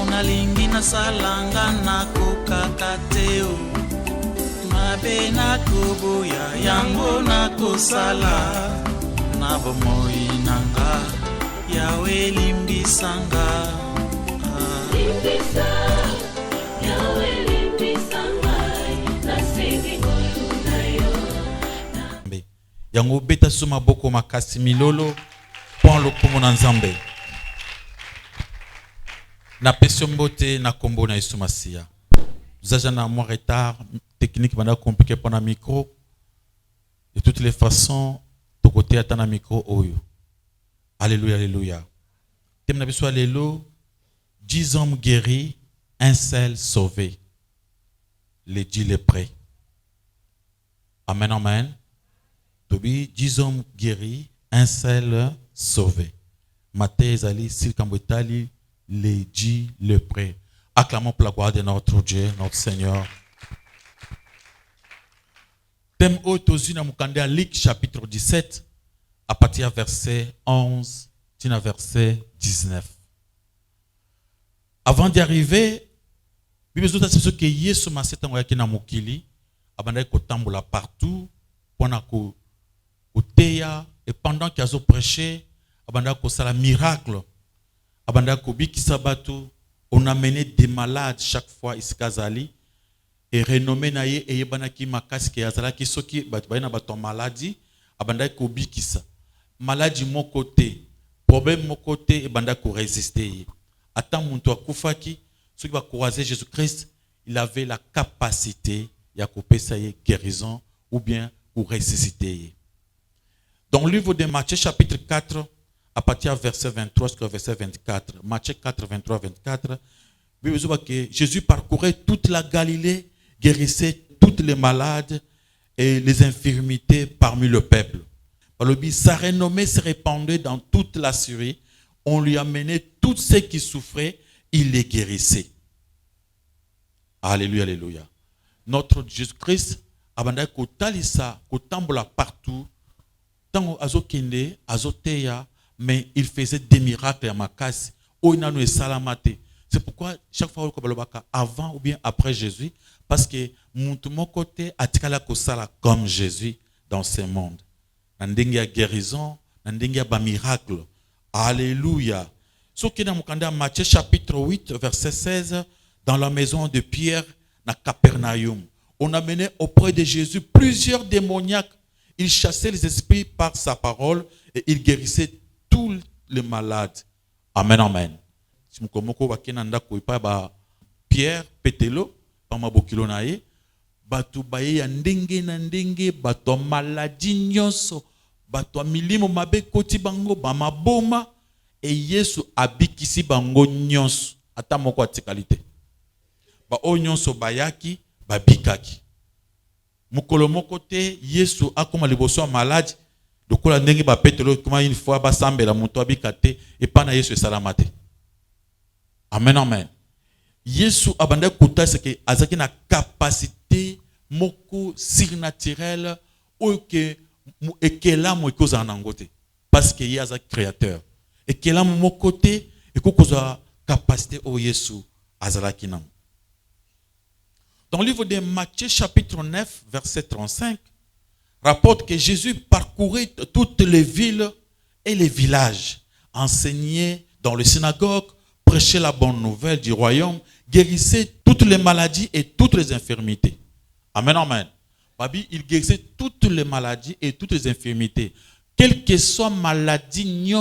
Nalingi na salanga na kukakateo mabe na kubuya yango na kusala na bomoi nanga yawe limbisanga limbisa yawe limbisanga na sengi ngolunayo yango beta suma boko makasi milolo pon lokumu na nzambe na pession beauté na kombo na Yesu Masia. Nous avons un retard technique compliqué pour le micro. De toutes les façons, de côté à un micro oyo. Alléluia, alléluia. Thème na biso alléluia. 10 hommes guéris, un seul sauvé. Les 10 lépreux. Amen, amen. Tobi 10 hommes guéris, un seul sauvé. Matthieu Zali, Silkambotali, les 10 lépreux. Acclamons pour la gloire de notre Dieu, notre Seigneur. Thème Otozina Mukandea, Luc chapitre 17, à partir du verset 11, à verset 19. Avant d'y arriver, Bible dit que ce que Yesu maseta ngoyaki na mukili, abandai kotambola partout, pendant koteya, et pendant qu'il a prêché, abandai kosala miracle. Abanda Kobi Sabatu, on a mené des malades chaque fois iskazali et renommé naye et yebanaki makas ki azala ki soki batbayina baton maladie abanda Kobi Kisa maladie mon côté problème mon côté et banda ko résister attend muntu akufaki soki ba croiser Jésus-Christ il avait la capacité ya kopesa guérison ou bien pour ressusciter. Dans le livre de Matthieu chapitre 4 à partir du verset 23 jusqu'au verset 24, Matthieu 4, 23, 24, Jésus parcourait toute la Galilée, guérissait toutes les malades et les infirmités parmi le peuple. Sa renommée se répandait dans toute la Syrie. On lui amenait tous ceux qui souffraient, il les guérissait. Alléluia, alléluia. Notre Jésus-Christ, abandonné kotalisa, kotambola partout, tango azokende, azoteya, mais il faisait des miracles à Makas. C'est pourquoi chaque fois avant ou bien après Jésus, parce que mon côté a comme Jésus dans ce monde. Nandengia guérison, nandengia ba miracle. Alléluia. Ce qui est dans Matthieu chapitre 8 verset 16, dans la maison de Pierre na Capernaum, on a mené auprès de Jésus plusieurs démoniaques. Il chassait les esprits par sa parole et il guérissait tous les malades. Amen, amen. Si vous avez Pierre, Petelo, Pamabokilo nae, batu baye ya ndenge na ndenge, batu maladie nyonso, batu milimo mabe koti bango, bamaboma, et Yesu abikisi bango nyonso, ata moko atikalite. Ba o nyonso bayaki, babikaki. Mukolo moko te, Yesu akoma liboso malade, dokola ndenge ba Petelo kuma une fois ba sambela muto abikate et pana Yesu esalamate. Amen, amen. Yesu abanda kuta ce que azaki na capacité moko surnaturelle ou que ekela mo ekoza nangote parce que il est créateur. Ekela mo côté et koza capacité au Yesu azalaki nam. Dans le livre de Matthieu chapitre 9 verset 35 rapporte que Jésus parcourait toutes les villes et les villages, enseignait dans les synagogues, prêchait la bonne nouvelle du royaume, guérissait toutes les maladies et toutes les infirmités. Amen, amen. Babi, il guérissait toutes les maladies et toutes les infirmités. Quelle que soit maladie,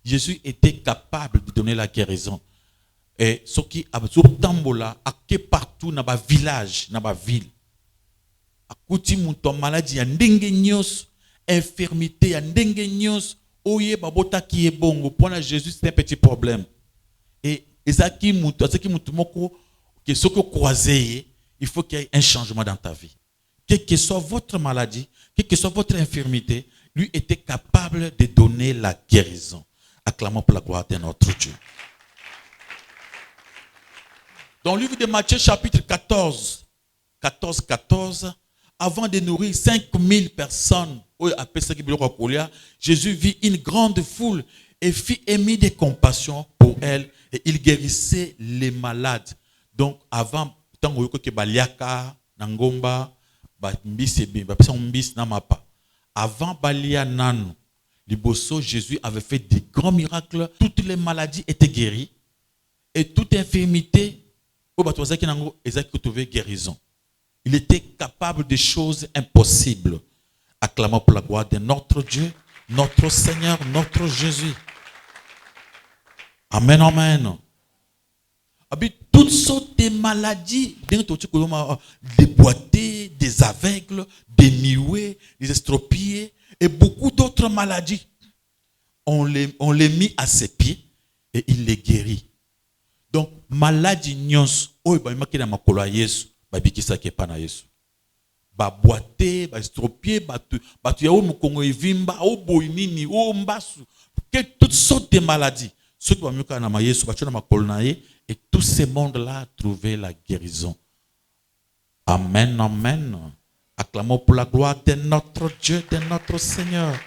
Jésus était capable de donner la guérison. Et ce qui a tambola, à que partout dans le village, dans la ville. Akuti muto maladie ya ndenge nyos, infirmité ya ndenge nyos, oye babota ki ebongo. Pour Jésus, c'est un petit problème. Et ezaki muto moko que ce que croisé, il faut qu'il y ait un changement dans ta vie. quelle que soit votre maladie, quelle que soit votre infirmité, lui était capable de donner la guérison. Acclamons pour la gloire de notre Dieu. Dans le livre de Matthieu, chapitre 14, avant de nourrir 5000 personnes, Jésus vit une grande foule et fit émis de compassion pour elle et il guérissait les malades. Donc, avant, avant Balia Nanu, Jésus avait fait des grands miracles. Toutes les maladies étaient guéries et toute infirmité, guérison. Il était capable de choses impossibles. Acclamons pour la gloire de notre Dieu, notre Seigneur, notre Jésus. Amen, amen. Toutes sortes de maladies, des boités, des aveugles, des muets, des estropiés et beaucoup d'autres maladies. On les mit à ses pieds et il les guérit. Donc, maladie nyons, makina makolo Yesu, babikisa ke pa na Yesu. Ba boité, ba estropié, batu ya o mukongo evimba, o boinini, o mbasu, toutes sortes de maladies. Ceux qui vont mieux na Yesu, batu na makolo na ye, et tout ce monde-là trouvé la guérison. Amen, amen. Acclamons pour la gloire de notre Dieu, de notre Seigneur.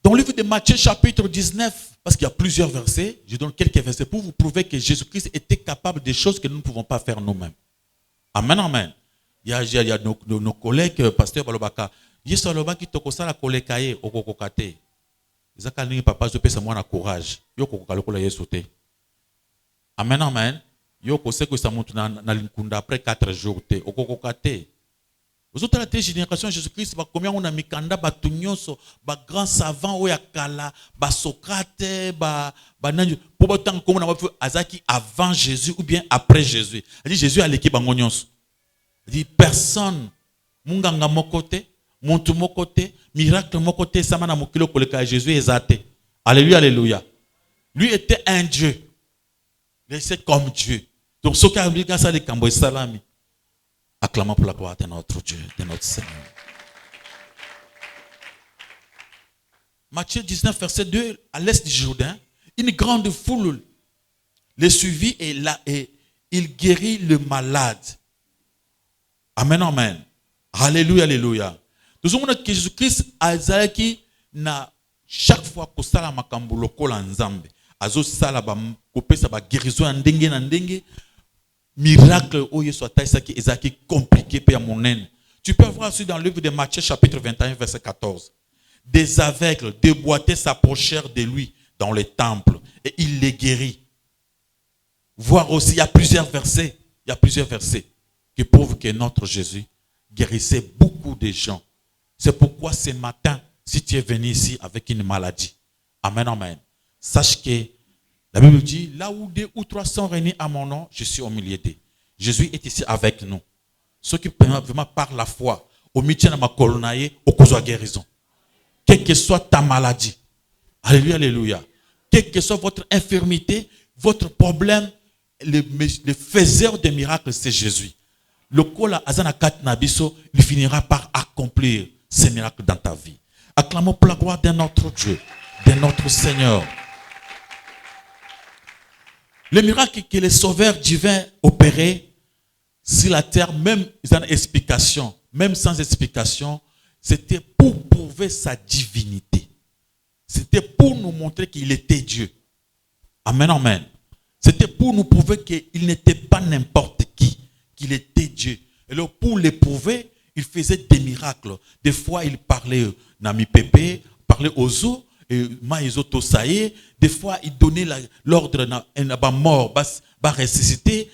Dans le livre de Matthieu, chapitre 19, parce qu'il y a plusieurs versets, je donne quelques versets pour vous prouver que Jésus-Christ était capable de choses que nous ne pouvons pas faire nous-mêmes. Amen, amen. Il y a nos collègues, pasteur Balobaka. Yesu aloba ki tokosala kolekaye okokokate. Ezaka ningi papa zo pesa mwana courage. Yo kokoka lokola Yesu te. Amen, amen. Yo koseko sa mutu na linkunda après 4 jours te okokokate. Vous autres, la génération de Jésus-Christ, combien on a mis kanda, nyonso, grand savant, oya kala, Socrate, pour autant comme on a fait Azaki avant Jésus ou bien après Jésus. Il dit Jésus a l'équipe en nyonso. Il dit personne, munganga mokote, montu mokote, miracle mokote, samana mokilo koleka Jésus exaté. Alléluia, alléluia. Lui était un Dieu. Il était comme Dieu. Donc ce qui a dit ça, les cambo salami. Acclamons pour la gloire de notre Dieu, de notre Seigneur. Matthieu 19, verset 2, à l'est du Jourdain, une grande foule le suivit et il guérit le malade. Amen, amen. Alléluia, alléluia. Nous avons que Jésus-Christ a na chaque fois que sala makambo lokola nzambe, azo sala ba kopesa ba guérison ndenge na ndenge. Miracle où il soit taïsaki ezaki compliqué pour mon haine. Tu peux voir aussi dans le livre de Matthieu chapitre 21 verset 14. Des aveugles, des boiteux s'approchèrent de lui dans les temples et il les guérit. Voir aussi, il y a plusieurs versets qui prouvent que notre Jésus guérissait beaucoup de gens. C'est pourquoi ce matin, si tu es venu ici avec une maladie, amen, amen, sache que la Bible dit, là où 2 ou 3 sont réunis à mon nom, je suis au milieu d'eux. Jésus est ici avec nous. Ceux qui vraiment par la foi, au milieu de ma colonne, au cause de guérison. Quelle que soit ta maladie. Alléluia, alléluia. Quelle que soit votre infirmité, votre problème, le faiseur des miracles, c'est Jésus. Le kola azana kat nabiso, il finira par accomplir ces miracles dans ta vie. Acclamons pour la gloire de notre Dieu, de notre Seigneur. Le miracle que les sauveurs divins opéraient sur la terre, même sans explication, c'était pour prouver sa divinité. C'était pour nous montrer qu'il était Dieu. Amen, amen. C'était pour nous prouver qu'il n'était pas n'importe qui, qu'il était Dieu. Et alors, pour l'éprouver, il faisait des miracles. Des fois, il parlait Nami Pépé, parlait aux eaux. Des fois, il donnait l'ordre à mort, à ressusciter,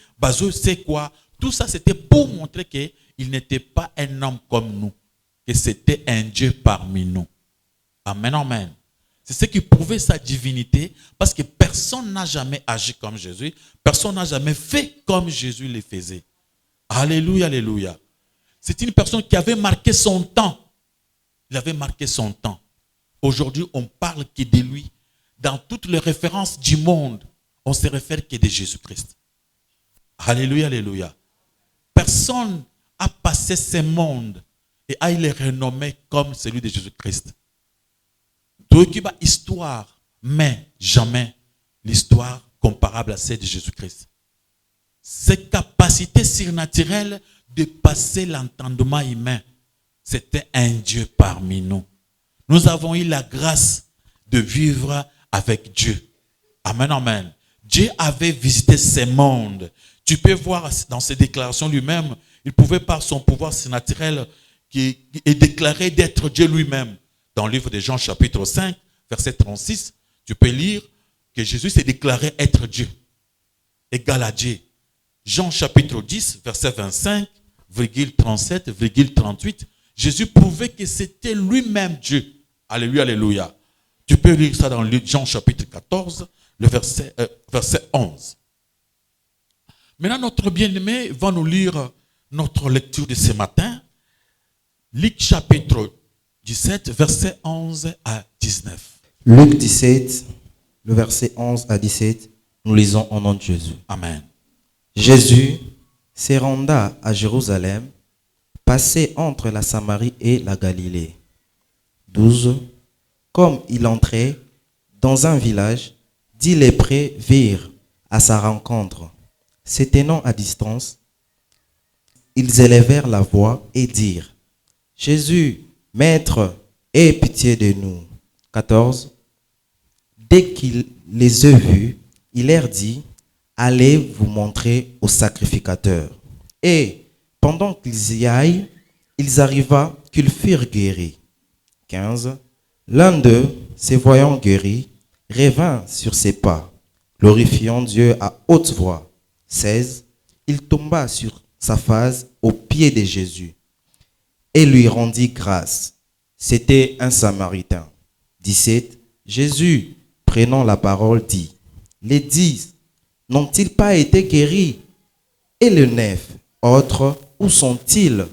c'est quoi? Tout ça, c'était pour montrer qu'il n'était pas un homme comme nous, que c'était un Dieu parmi nous. Amen, amen. C'est ce qui prouvait sa divinité, parce que personne n'a jamais agi comme Jésus, personne n'a jamais fait comme Jésus le faisait. Alléluia, alléluia. C'est une personne qui avait marqué son temps. Il avait marqué son temps. Aujourd'hui, on parle que de lui. Dans toutes les références du monde, on se réfère que de Jésus-Christ. Alléluia, alléluia. personne a passé ce monde et a il est renommé comme celui de Jésus-Christ. Donc il y a une histoire, mais jamais l'histoire comparable à celle de Jésus-Christ. Cette capacité surnaturelle de passer l'entendement humain, c'était un Dieu parmi nous. Nous avons eu la grâce de vivre avec Dieu. Amen, amen. Dieu avait visité ce monde. Tu peux voir dans ses déclarations lui-même, il pouvait par son pouvoir surnaturel qui est déclaré d'être Dieu lui-même. Dans le livre de Jean chapitre 5, verset 36, tu peux lire que Jésus s'est déclaré être Dieu, égal à Dieu. Jean chapitre 10, verset 25, 37, 38, Jésus prouvait que c'était lui-même Dieu. Alléluia, alléluia. Tu peux lire ça dans Jean chapitre 14, le verset 11. Maintenant, notre bien-aimé va nous lire notre lecture de ce matin. Luc chapitre 17, verset 11 à 19. Luc 17, le verset 11 à 17, nous lisons au nom de Jésus. Amen. Jésus se renda à Jérusalem, passé entre la Samarie et la Galilée. 12. Comme il entrait dans un village, 10 lépreux virent à sa rencontre. Se tenant à distance, ils élevèrent la voix et dirent: Jésus, Maître, aie pitié de nous. 14. Dès qu'il les eut vus, il leur dit: Allez vous montrer au sacrificateur. Et pendant qu'ils y aillent, ils arriva qu'ils furent guéris. 15. L'un d'eux, se voyant guéri, revint sur ses pas, glorifiant Dieu à haute voix. 16. Il tomba sur sa face aux pieds de Jésus et lui rendit grâce. C'était un Samaritain. 17. Jésus, prenant la parole, dit: Les 10 n'ont-ils pas été guéris? Et les 9 autres, où sont-ils?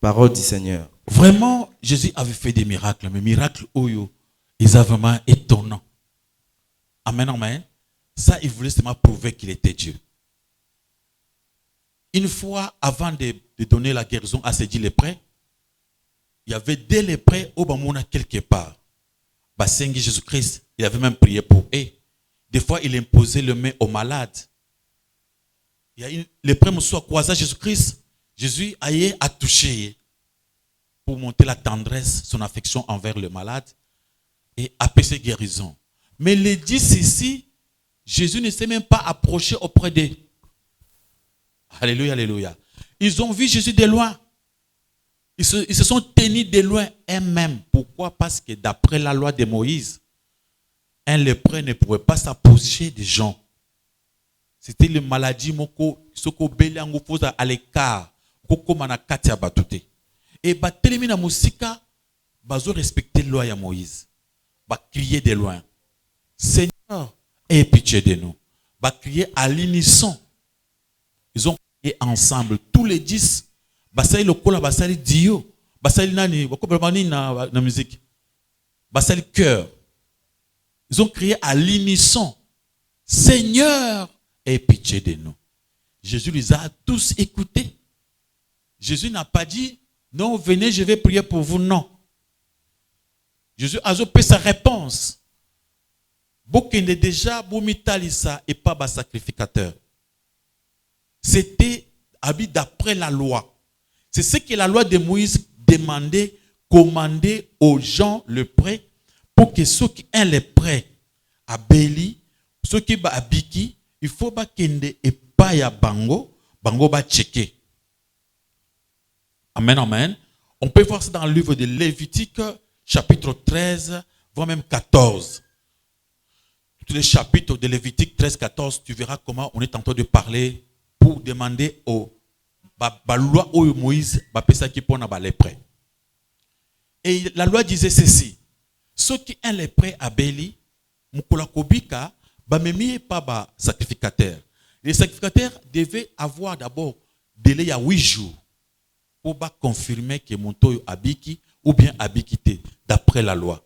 Parole du Seigneur. Vraiment, Jésus avait fait des miracles, mais miracles oyo, ils sont vraiment étonnants. Amen, amen. Ça, il voulait seulement prouver qu'il était Dieu. Une fois, avant de donner la guérison à ces 10 lépreux, il y avait des lépreux au Bamona quelque part. Basengi Jésus-Christ, il avait même prié pour eux. Des fois, il imposait le main aux malades. Il y a une lépreux soit croisé Jésus-Christ. Jésus a touché pour montrer la tendresse, son affection envers le malade et apaiser guérison. Mais les 10 ici, Jésus ne s'est même pas approché auprès d'eux. Alléluia, alléluia. Ils ont vu Jésus de loin. Ils se sont tenus de loin eux-mêmes. Pourquoi? Parce que d'après la loi de Moïse, un lépreux ne pouvait pas s'approcher des gens. C'était une maladie soko belango foza à l'écart. Koko manakati ya batute. Et batelemi na musika bazo respecter la loi de Moïse. Ba crier de loin: Seigneur, aie pitié de nous. Ba crier à l'unisson. Ils ont crié ensemble tous les 10. Basali lokola basali dio. Basali nani bakobani na musique. Basali cœur. Ils ont crié à l'unisson: Seigneur, aie pitié de nous. Jésus les a tous écoutés. Jésus n'a pas dit: non, venez, je vais prier pour vous. Non. Jésus a fait sa réponse. Bokende déjà, Bomitalisa et pas bas sacrificateur. C'était d'après la loi. C'est ce que la loi de Moïse demandait, commandait aux gens le prêt pour que ceux qui ont le prêt à Béli, ceux qui ont Abiki, il faut pas kende et pas ya bango ba checker. Amen, amen. On peut voir ça dans le livre de Lévitique, chapitre 13, voire même 14. Tous les chapitres de Lévitique 13, 14, tu verras comment on est en train de parler pour demander au loi où Moïse va lépreux. Et la loi disait ceci: ceux qui ont lépreux à Béli, mukula kobika, ba memi pas ba sacrificateur. Les sacrificateurs devaient avoir d'abord délai à 8 jours pour confirmer que mon toyo abiki ou bien abikité d'après la loi.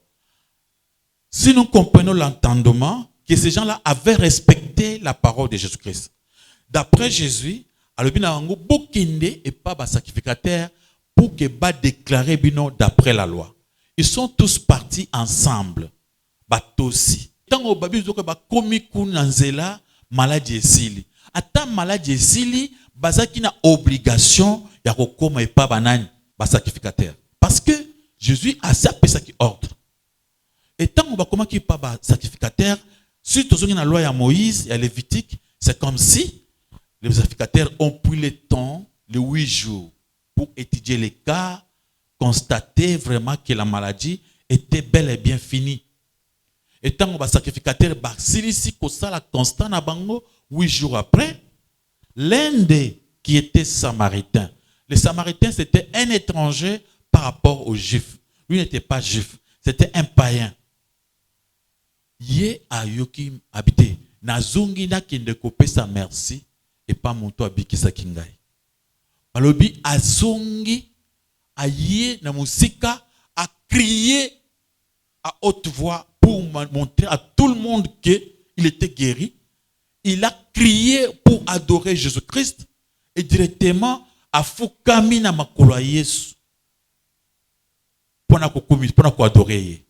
Si nous comprenons l'entendement, que ces gens-là avaient respecté la parole de Jésus-Christ. D'après Jésus, alobi na bango bokende et pas ba sacrificateur pour que ba déclarer bino d'après la loi. Ils sont tous partis ensemble. Batosi. Tango babi zoka ba komi kuna nzela maladie esili. Ata maladie esili bazaki na obligation ya kokoma et pas banani ba sacrificateur. Parce que Jésus a sapé ça qui ordre. Et tant qu'on va comment qui pas ba sacrificateur, si tu la loi à Moïse et à Lévitique, c'est comme si les sacrificateurs ont pris le temps, les 8 jours, pour étudier les cas, constater vraiment que la maladie était bel et bien finie. Et tant qu'on va sacrificateur, si ça la constant à bango, 8 jours après, l'un des qui était samaritain. Les samaritains, c'était un étranger par rapport aux juifs. Lui n'était pas juif, c'était un païen. Yé a yoki habité. Nazungi na kinde kopé sa merci et pas mon toit bikisa kingai. Balobi azungi a yé na musika a crié à haute voix pour montrer à tout le monde qu'il était guéri. Il a crié pour adorer Jésus-Christ et directement a fukami na makolo ya Yesu. Pona ko adorer.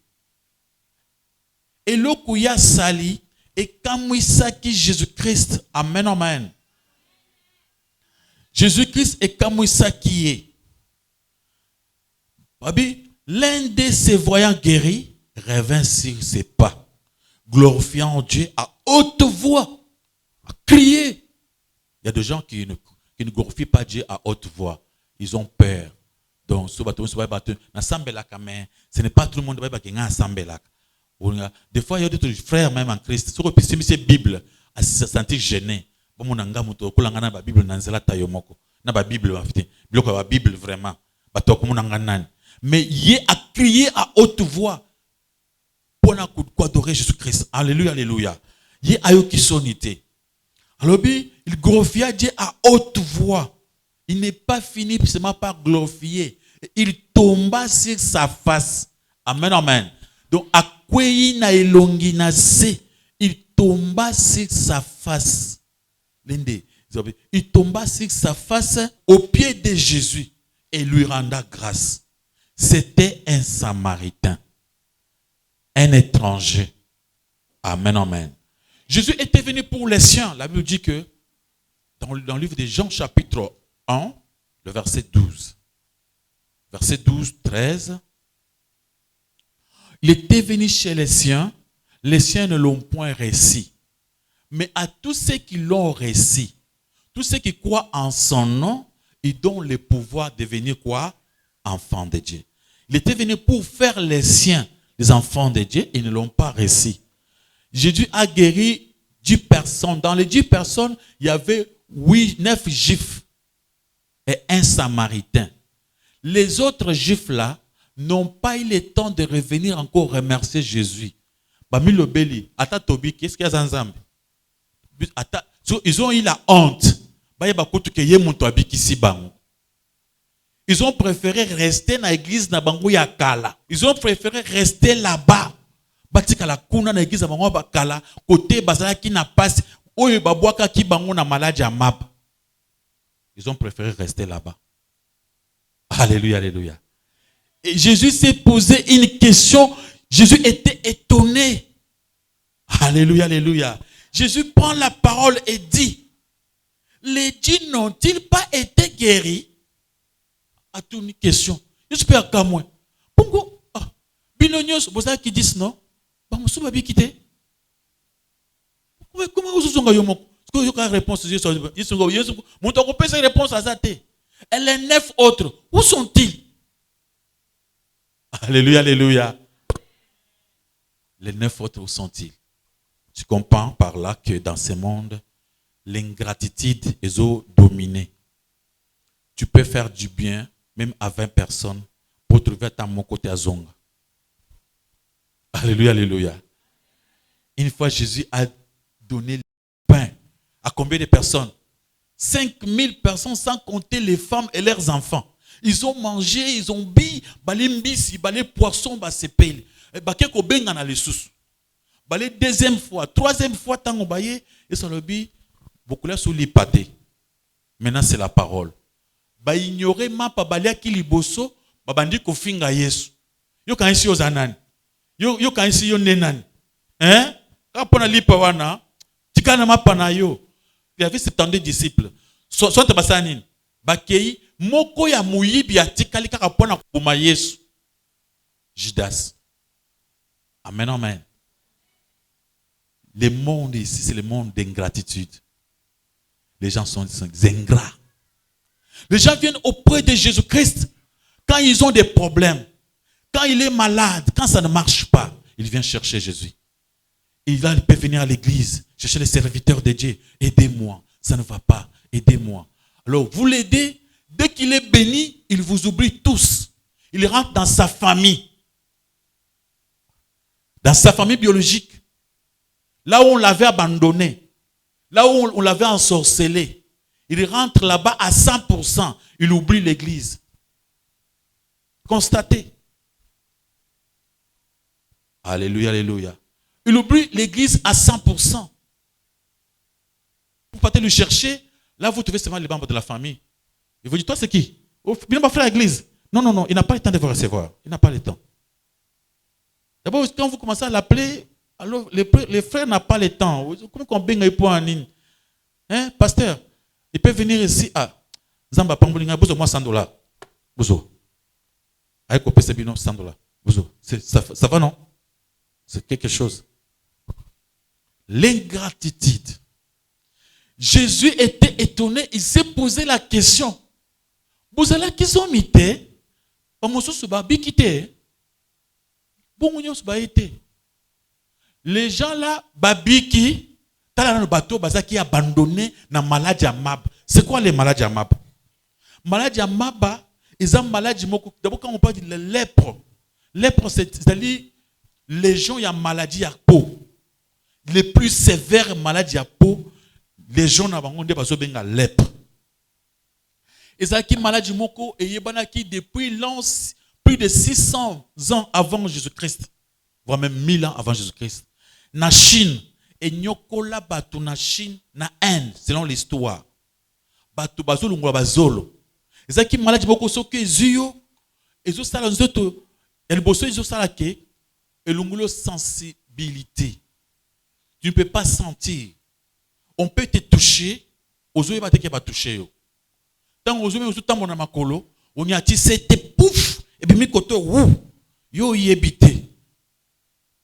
Et le kouya sali et kamwisaki Jésus-Christ. Amen, amen. Jésus-Christ est kamwisaki est. Babi, l'un de ses voyants guéris revint sur ses pas, glorifiant Dieu à haute voix, à crier. Il y a des gens qui ne glorifient pas Dieu à haute voix. Ils ont peur. Donc, ce n'est pas tout le monde qui a un. Des fois, il y a d'autres frères même en Christ. Si vous avez la Bible, à se sentir gêné. Bon, on a la Bible la Bible vraiment. Mais il a crié à haute voix pour adorer Jésus-Christ. Alléluia, alléluia. Il a eu qui sonité. Alors, il glorifia Dieu à haute voix. Il n'est pas fini seulement par glorifier. Il tomba sur sa face. Amen, amen. Donc, il tomba sur sa face. Il tomba sur sa face au pied de Jésus et lui renda grâce. C'était un Samaritain, un étranger. Amen, amen. Jésus était venu pour les siens. La Bible dit que dans le livre de Jean chapitre 1, le verset 12. Verset 12, 13. Il était venu chez les siens ne l'ont point reçu. Mais à tous ceux qui l'ont reçu, tous ceux qui croient en son nom, ils donnent le pouvoir de devenir quoi? Enfants de Dieu. Il était venu pour faire les siens, les enfants de Dieu, ils ne l'ont pas reçu. Jésus a guéri 10 personnes. Dans les 10 personnes, il y avait 9 juifs et un samaritain. Les autres juifs là n'ont pas eu le temps de revenir encore remercier Jésus. Qu'est-ce qu'il y a ensemble? Ils ont eu la honte. Ils ont préféré rester dans l'église na bango ya kala. Ils ont préféré rester là-bas. Batika la kuna na église na bango ba kala côté bazala ki na passe oyo babwaka ki bango na maladie ya map. Ils ont préféré rester là-bas. Alléluia, alléluia. Et Jésus s'est posé une question. Jésus était étonné. Alléluia, alléluia. Jésus prend la parole et dit, les djinns n'ont-ils pas été guéris? À toute une question. J'espère qu'à moi. Bongo, binonios, vous savez qui disent non? Bamusu babi quitté. Comment vous sont gayomok? Est-ce que vous avez réponse? Mon temps peut se réponse à ça. Et les 9 autres, où sont-ils? Alléluia, alléluia. Les 9 autres, où sont-ils? Tu comprends par là que dans ce monde, l'ingratitude est dominée. Tu peux faire du bien, même à 20 personnes, pour trouver ta mon côté à Zonga. Alléluia, alléluia. Une fois, Jésus a donné le pain à combien de personnes? 5000 personnes, sans compter les femmes et leurs enfants. Ils ont mangé, ils ont bu, balé mbisi, balé poisson, balé pelle. Baké ko benga na les sous. Balé deuxième fois, troisième fois, tant on baye, et ça le bi, beaucoup là sous les pâtés. Maintenant, c'est la parole. Ba ignorer ma pa balia ki liboso, ba bandi ko finga Yesu. Yo kan isi ozanan. Yo kan isi yo nenan. Hein? Kapona lipa wana, tikana ma pana yo. Il y avait 72 disciples. Soit basanin. Bakei moko ya muyibi atikali kaka pona kubuma Yesu. Judas. Amen, amen. Le monde ici, c'est le monde d'ingratitude. Les gens sont ingrats. Les gens viennent auprès de Jésus-Christ quand ils ont des problèmes. Quand il est malade, quand ça ne marche pas, il vient chercher Jésus. Il peut venir à l'église, chercher les serviteurs de Dieu. Aidez-moi, ça ne va pas, aidez-moi. Alors, vous l'aidez, dès qu'il est béni, il vous oublie tous. Il rentre dans sa famille. Dans sa famille biologique. Là où on l'avait abandonné. Là où on l'avait ensorcelé. Il rentre là-bas à 100%. Il oublie l'église. Constatez. Alléluia, alléluia. Il oublie l'église à 100%. Vous partez le chercher. Là, vous trouvez seulement les membres de la famille. Il vous dit, toi, c'est qui? Il n'a pas fait l'église. Non, non, non. Il n'a pas le temps de vous recevoir. Il n'a pas le temps. D'abord, quand vous commencez à l'appeler, alors les frères n'ont pas le temps. Comment on baigne pour un ligne? Hein, pasteur, il peut venir ici à Zamba Pambolinga, besoin moi $100. Besoin. Avec au PCB, non, $100. Besoin. Ça va, non? C'est quelque chose. L'ingratitude. Jésus était étonné, il s'est posé la question. Vous allez qui sont mités? Les gens là, babiki, t'as le bateau, qui abandonné dans la maladie à Mab. C'est quoi les maladies à Mab? Maladie à Mab, ils ont maladie. D'abord, quand on parle de lèpre, lèpre, c'est-à-dire les gens qui ont maladie à peau. Les plus sévères maladies à peau, les gens n'ont pas besoin de lèpre. Et ça qui maladie moko et qui depuis plus de 600 ans avant Jésus-Christ, voire même 1000 ans avant Jésus-Christ, na Chine et nyokola batu na Chine na Inde selon l'histoire. Batu bazolo ngwa bazolo. Et ça qui maladie moko soke zuyo ezo sala nzoto el bosso ezo sala ke elungulo sensibilité. Tu ne peux pas sentir. On peut te toucher, ozo ba te ke ba toucher yo. Tant ozo me ozo tambo na makolo, on y a tissé te pouf et puis mi koto wou yo yebité.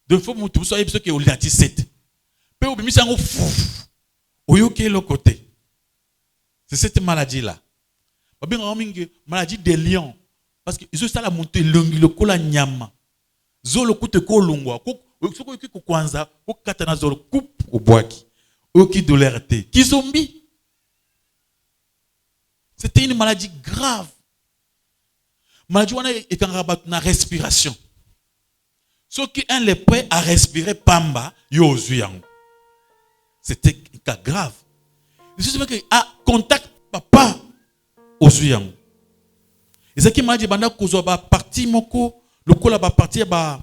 De fois mon tout ça y que on l'a tissé. Peu ou mi sango fouf. Oyo ke le côté. C'est cette maladie là. Ba bien maladie des lions parce que ils ont ça la montée le kola nyama. Zolo kute ko lungwa ko soko ki ko kwanza ko katana zolo coupe au boaki. Oki douleur-té. Qui zombie? C'était une maladie grave. Maladie est en rabat na respiration. Ceux qui ont les prêts à respirer pamba, yo zuyang. C'était un cas grave. Je sais que à contact papa au zuyang. Et ce qui m'a dit banda kozo ba parti moko, le kola ba parti ba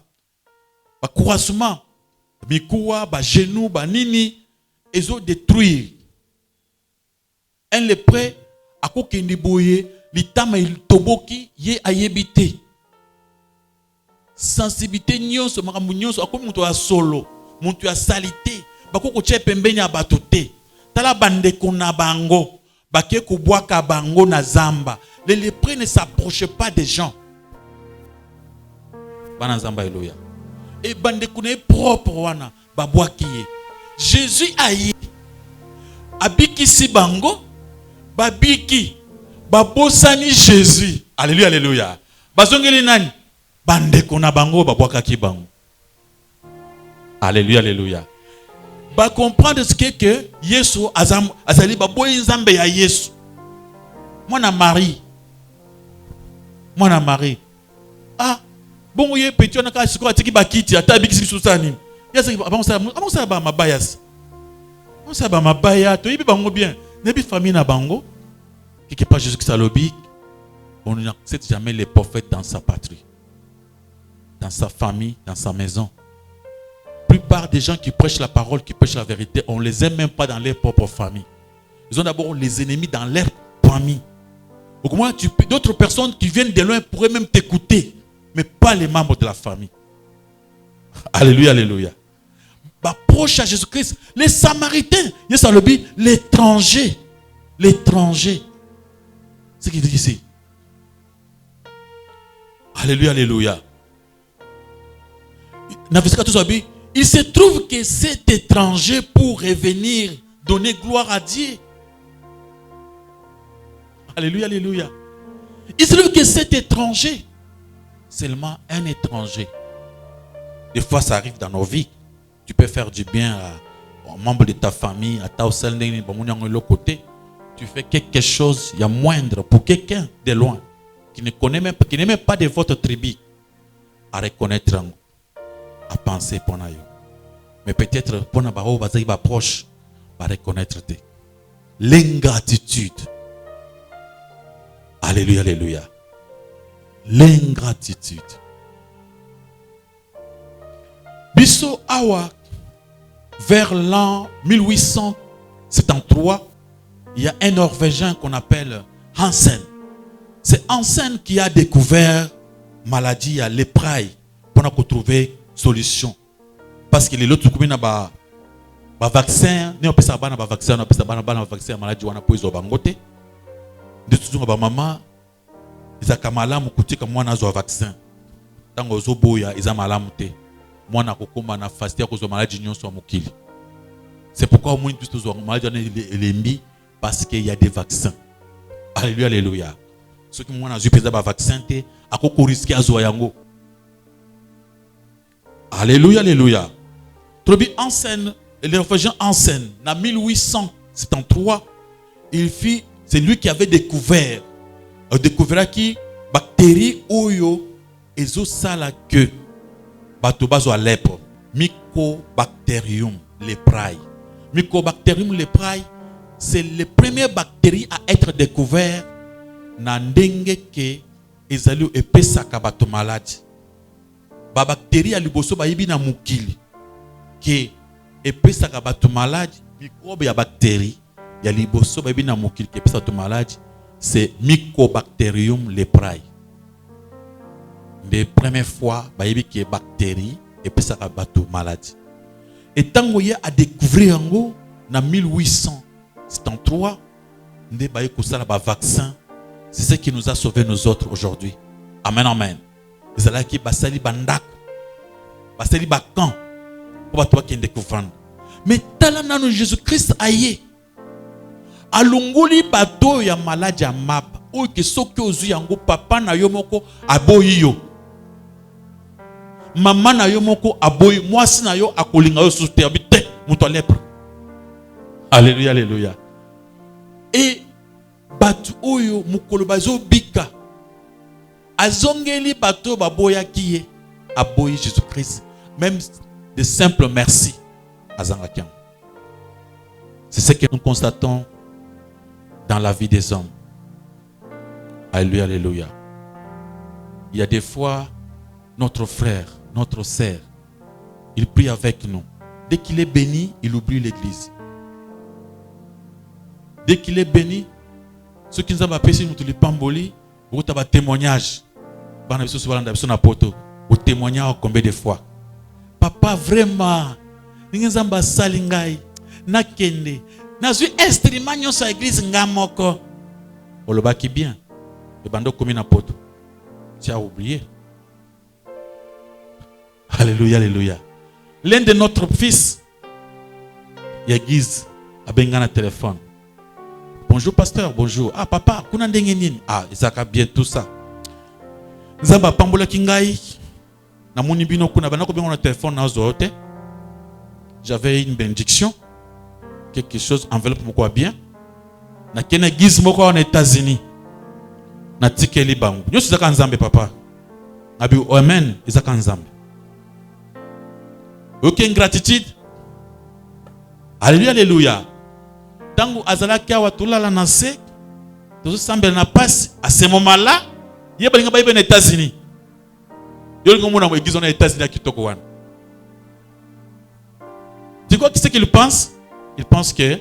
croisement, mikuwa ba genou ba nini. Ils ont détruit. Un les prêts à quoi qu'il boye, l'itama il toboki ye ayebité. Sensibilité nyonso makamu nyonso akomi muto ya solo, muto ya salité, bakoko che pembeni abatote. Tala bande kona bango, baké ko boaka bango na zamba. Les lépreux ne s'approchaient pas des gens. Bana zamba eloya. Et bande kona propre wana baboaki ye. Jésus aïe abiki si bango babiki babosani Jésus. Alléluia, alléluia. Bazongeli nani bande kona bango babwaka ki bango. Alléluia, alléluia. Ba comprendre ce que Yesu azali baboyi nzambe ya Yesu. Mwana Marie. Mwana Marie. Ah, bon ye petit on a ka siko atiki bakiti ata abiki si susani. Yasa avant ça ba mabayas. On sait ba mabaya to yibi bango bien. Nebi famille na bango. Quelque part Jésus Christ alobi, on n'accepte jamais les prophètes dans sa patrie, dans sa famille, dans sa maison. La plupart des gens qui prêchent la parole, qui prêchent la vérité, on ne les aime même pas dans leur propre famille. Ils ont d'abord les ennemis dans leur famille. D'autres personnes qui viennent de loin pourraient même t'écouter, mais pas les membres de la famille. Alléluia, alléluia. Bah, proche à Jésus-Christ, les Samaritains, l'étranger. L'étranger. C'est ce qu'il dit ici. Alléluia, alléluia. Il se trouve que cet étranger, pour revenir donner gloire à Dieu. Alléluia, alléluia. Il se trouve que cet étranger, seulement un étranger. Des fois, ça arrive dans nos vies. Tu peux faire du bien aux membres de ta famille, à ta côté. Tu fais quelque chose, il y a moindre pour quelqu'un de loin, qui ne connaît même pas, qui n'est même pas de votre tribu, à reconnaître, à penser pour nous. Mais peut-être pour nous, va proche, à reconnaître l'ingratitude. Alléluia, alléluia. L'ingratitude. Bisso Awa, vers l'an 1873, il y a un Norvégien qu'on appelle Hansen. C'est Hansen qui a découvert maladie à lépraille pour trouver solution. Parce que les autres qui ont vaccin, ne peut pas vaccin, ne peut pas vaccin maladie wana po izo bangote. De tout ba maman, ils a kamala mukuti comme moi na zo vaccin. Tango zo boya ils a malamu te. Moi na kokoma na fastia ko zo maladie nyonso mukili. C'est pourquoi au moins tous zo maladie elembi parce qu'il y a des vaccins. Alléluia, alléluia. Ceux qui m'ont eu des vaccins, ils ont risqué à Zoyango. Alléluia, alléluia. Trobi Hansen, le Norvégien Hansen, en 1873, c'est lui qui avait découvert qui bactérie oyo ezosala que batobazo à lèpre, Mycobacterium leprae. Mycobacterium leprae, c'est les premières bactéries à être découvertes dans ndenge ke ezali epesaka bato malade. Ba bactérie ya liboso ba yibi na mukili ke epesaka bato malade, microbe ya bactérie ya liboso ba yibi na mukili ke epesaka bato malade, c'est Mycobacterium leprae. Les premières fois ba yibi ke bactérie epesaka bato malade. Et tango ya a découvrir yango na 1873, vaccin, c'est ce qui nous a sauvés nous autres aujourd'hui. Amen, amen. Les ala qui basali bandak, basali bakan, pour toi qui découvre. Mais talana no Jésus-Christ aye, alongoli bato ya malade ya map, ou que soki ozu yango papa na yo moko aboyi yo, maman na yo moko aboyi, mwasi na yo akolinga yo sous terre bite, muto lèpre. Alléluia, alléluia. Et batu oyo mukolo bazo bika azongeli bato baboya kiye aboyi Jésus-Christ, même de simples merci azangakian. C'est ce que nous constatons dans la vie des hommes. Alléluia, alléluia. Il y a des fois notre frère, notre sœur, il prie avec nous. Dès qu'il est béni, il oublie l'église. Dès qu'il est béni, ceux qui nous ont appelés, nous les pamboli, vous avez un témoignage. Vous témoignez combien de fois? Papa, vraiment, nous avons salingai, nakende, nazu instrument nyo sa église ngamoko. Oloba qui bien, le bando comme na poto. Tu as oublié. Alléluia, alléluia. L'un de notre fils, Yagiz, a benga na téléphone. Bonjour pasteur, bonjour. Ah papa, kuna ndenge nini? Ah, izaka bien tout ça. Nzamba pambola kingai. Na moni bino kuna banako benga na téléphone na zote. J'avais une bénédiction. Quelque chose enveloppe moko bien. Na kena giz moko en États-Unis. Na tikeli bangu. Nyo sizaka nzambe papa. Abi amen, izaka nzambe. Aucune gratitude. Alléluia, alléluia. Tangu azalaki awa tulala na se, tozo sambela na passe, à ce moment-là, yeba linga ba aux États-Unis. Yo linga mona mo église aux États-Unis kitoko wana. Tu crois qui c'est qu'il pense? Il pense que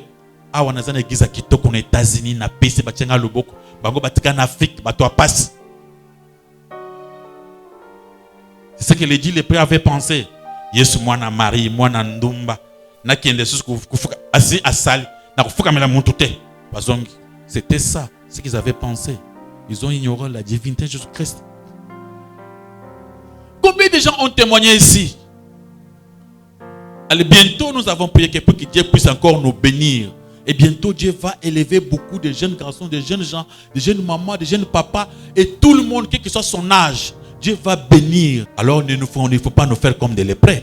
awa na zana église kitoko na États-Unis na PC batianga loboko bango batika na Afrique bato a passe. C'est ce que les dix lépreux avaient pensé. Yesu mwana Marie mwana ndumba na kiende sus kufuka asi asali na kufuka mela muntu te bazongi. C'était ça ce qu'ils avaient pensé. Ils ont ignoré la divinité de Jésus-Christ. Combien de gens ont témoigné ici? Allez, bientôt nous avons prié pour que Dieu puisse encore nous bénir. Et bientôt Dieu va élever beaucoup de jeunes garçons, de jeunes gens, de jeunes mamans, de jeunes papas et tout le monde, quel que soit son âge. Dieu va bénir. Alors il ne faut pas nous faire comme des lépreux.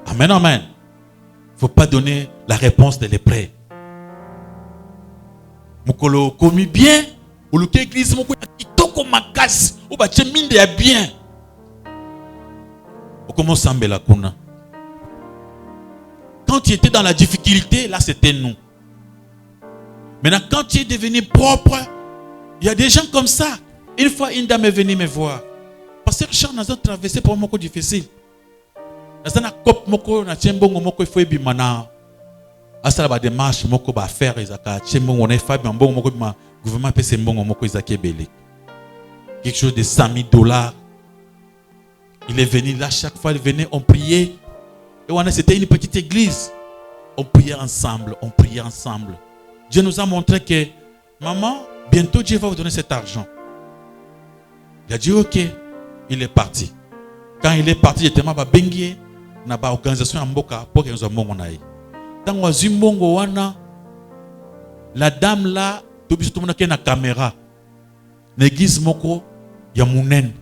Amen, amen. Il ne faut pas donner la réponse des lépreux. Mukolo komi bien, ou le église moko kitoko makasi, ou ba minde ya bien. Comment sambela kuna? Quand tu étais dans la difficulté, là c'était nous. Maintenant quand tu es devenu propre, il y a des gens comme ça. Une fois une dame est venue me voir. Parce que Richard n'a pas traversé pour moi difficile. N'a pas cop moko na chembongo moko il faut ebimana. Asala ba démarche moko ba faire ezaka chembongo na fa mbongo moko ma gouvernement pese mbongo moko ezaka belé. Quelque chose de $100,000. Il est venu là, chaque fois il venait, on priait. Et c'était une petite église. On priait ensemble, on priait ensemble. Dieu nous a montré que, maman, bientôt Dieu va vous donner cet argent. Il a dit, ok, il est parti. Quand il est parti, il était ma bengie, na ba organisation amboka pour que nous avons mon aïe. Dans Wazimbongo wana, la dame là, tout le monde a une caméra. L'église moko ya munen.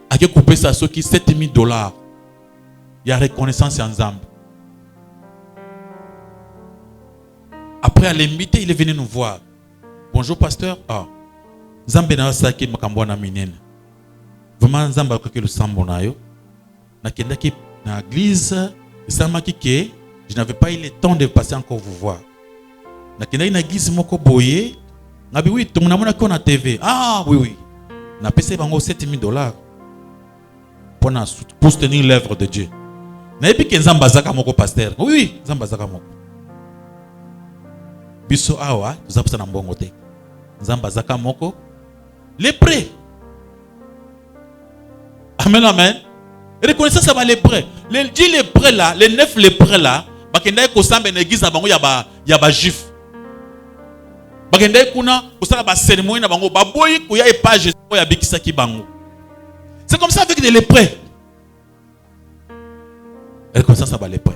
A qui coupé ça ce qui $7,000. Il y a reconnaissance ensemble. Après à l'inviter, il est venu nous voir. Bonjour pasteur. Ah, Zambe na saki makambo na minene. Vraiment Zamba ko ke le sambo na yo. Na kenda ki na église, sama ki ke, je n'avais pas eu le temps de passer encore vous voir. Na kenda na église moko boye, ngabi oui, ton na mona ko na TV. Ah oui oui. Na pese bango $7,000. Pour soutenir l'œuvre de Dieu. N'a pas que Nzamba zaka moko pasteur. Oui, Nzamba zaka moko. Biso awa, nous avons na mbongo te. Nzamba zaka moko. Lépreux. Amen, amen. Reconnaissez ça va lépreux. Les 10 lépreux là, les 9 lépreux là, bakenda ko samba na église na bango ya ba juif. Bakenda kuna ko sala ba cérémonie na bango ba boyi ko ya pas Jésus ya bikisa ki bango. C'est comme ça avec des lépreux. Et comme ça va lépreux.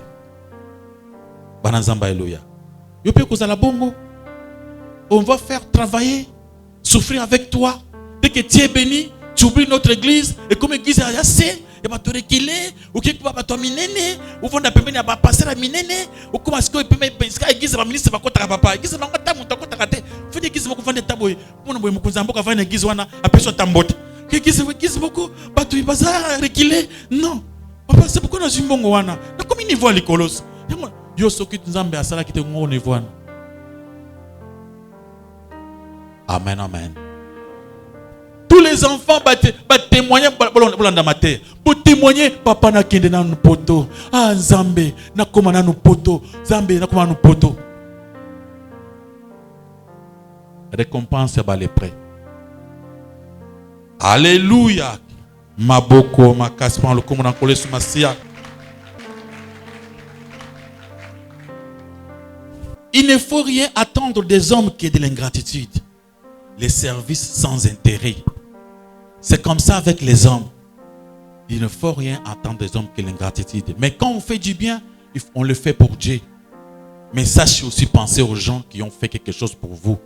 Banazamba Eloya. Yopé kozala bongo. On va faire travailler, souffrir avec toi. Dès que tu es béni, tu oublies notre église. Et comme l'église est assez, il va te reculer. Ou quelque part, tu vas minene. Ou on a permis de passer à minene. Ou comment est-ce que tu peux l'église va ministre va contre papa. L'église va contre ta contre ta. Fais l'église va contre ta boy. Mon boy mon cousin va faire l'église wana a personne tambote. Qu'est-ce beaucoup batu bazar reculer non papa c'est pourquoi dans une bongo wana na comme niveau les colos yo soki nzambe asala kite ngo niveau wana. Amen amen. Tous les enfants ba témoigner bolanda maté pour témoigner papa na kende na poto ah nzambe na koma na poto nzambe na koma na poto. Récompense ba les prêts. Alléluia. Maboko makaspan le comme on collé sur Massia. Il ne faut rien attendre des hommes qui aient de l'ingratitude. Les services sans intérêt. C'est comme ça avec les hommes. Il ne faut rien attendre des hommes qui aient de l'ingratitude. Mais quand on fait du bien, on le fait pour Dieu. Mais sachez aussi penser aux gens qui ont fait quelque chose pour vous.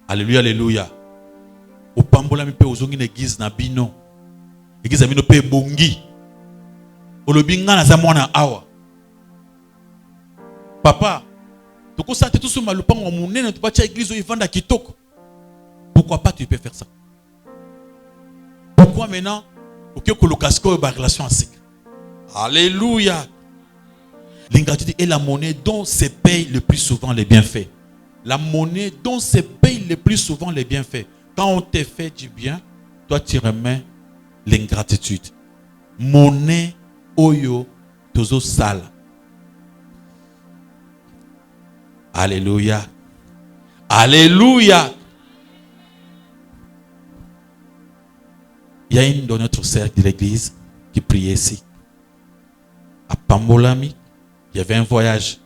Alléluia, alléluia. Au pambola mi pe ozongi na église na bino. Église na bino pe bongi. Olobinga na za mwana awa. Papa, toko sa te tout sur malupango munene tu bacha église o ivanda kitoko. Pourquoi pas tu peux faire ça? Pourquoi maintenant OK que le casco ba relation en secret. Alléluia. L'ingratitude est la monnaie dont se paye le plus souvent les bienfaits. La monnaie dont se paye le plus souvent les bienfaits. Quand on te fait du bien, toi tu remets l'ingratitude. Monnaie oyo tozo sala. Alléluia. Alléluia. Il y a une de notre cercle de l'église qui priait ici. À Pambolami, il y avait un voyage.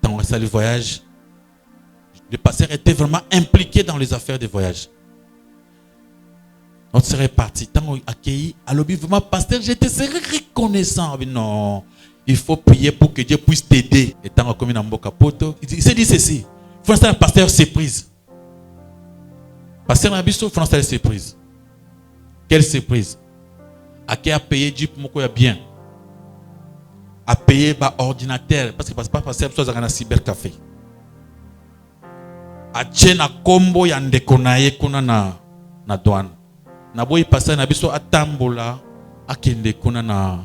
Dans le voyage, le pasteur était vraiment impliqué dans les affaires de voyage. Notre sœur est partie. Tant qu'on accueilli, à l'objet, vraiment, pasteur, j'étais reconnaissant. Non, il faut prier pour que Dieu puisse t'aider. Et tant qu'on est dans Poto, il s'est dit ceci. Il faut installer un pasteur surprise. Pasteur Nabiso, il faut installer surprise. Quelle surprise? À qui a payé Jeep Mokoya bien? A payé par ordinateur. Parce que pas passer à un cybercafé. A tchena combo yande konaye kuna na douane. Na boy passer na biso atambola akende kuna na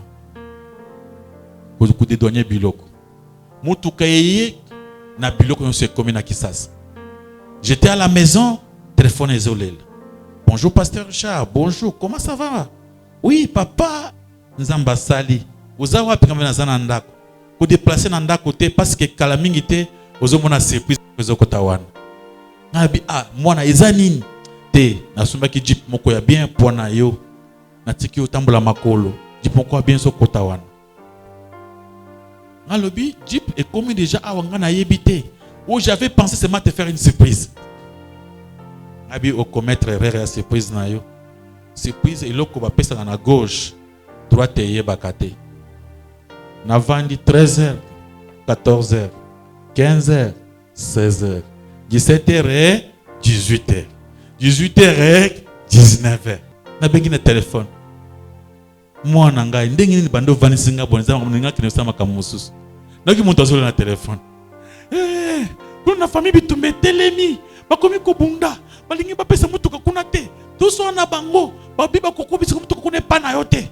ko de douanier biloko. Mutuka yeye na biloko on se commis na Kisasa. J'étais à la maison, téléphone isolé. Bonjour pasteur Richard, bonjour, comment ça va? Oui papa, nzamba sali. Vous avez appris à faire un vous déplacer dans un côté parce que calamité vous avez une surprise aux Kotawan. Ah moi na ezanini te na sumba ki jeep moko ya bien pona yo na tiki otambola makolo jeep moko ya bien so Kotawan. Na lobi jeep est comme déjà awanga na yebité où j'avais pensé seulement te faire une surprise. Abi au commettre erreur ya surprise na yo. Surprise eloko ba pesa na gauche, droite yebakate. Na vandi 13h, 14h, 15h, 16h, 17h et 18h. 18h et 19h. Na bengi na téléphone. Moi nanga ndengi ni bando vani singa bonza nga kinesa makamususu. Na ki muntu azolo na téléphone. Pour na famille bitumbe telemi, bakomi ko bunda, balingi ba pesa mutuka kuna te. Tuso na bango, babiba kokobisa mutuka kuna pa na yote.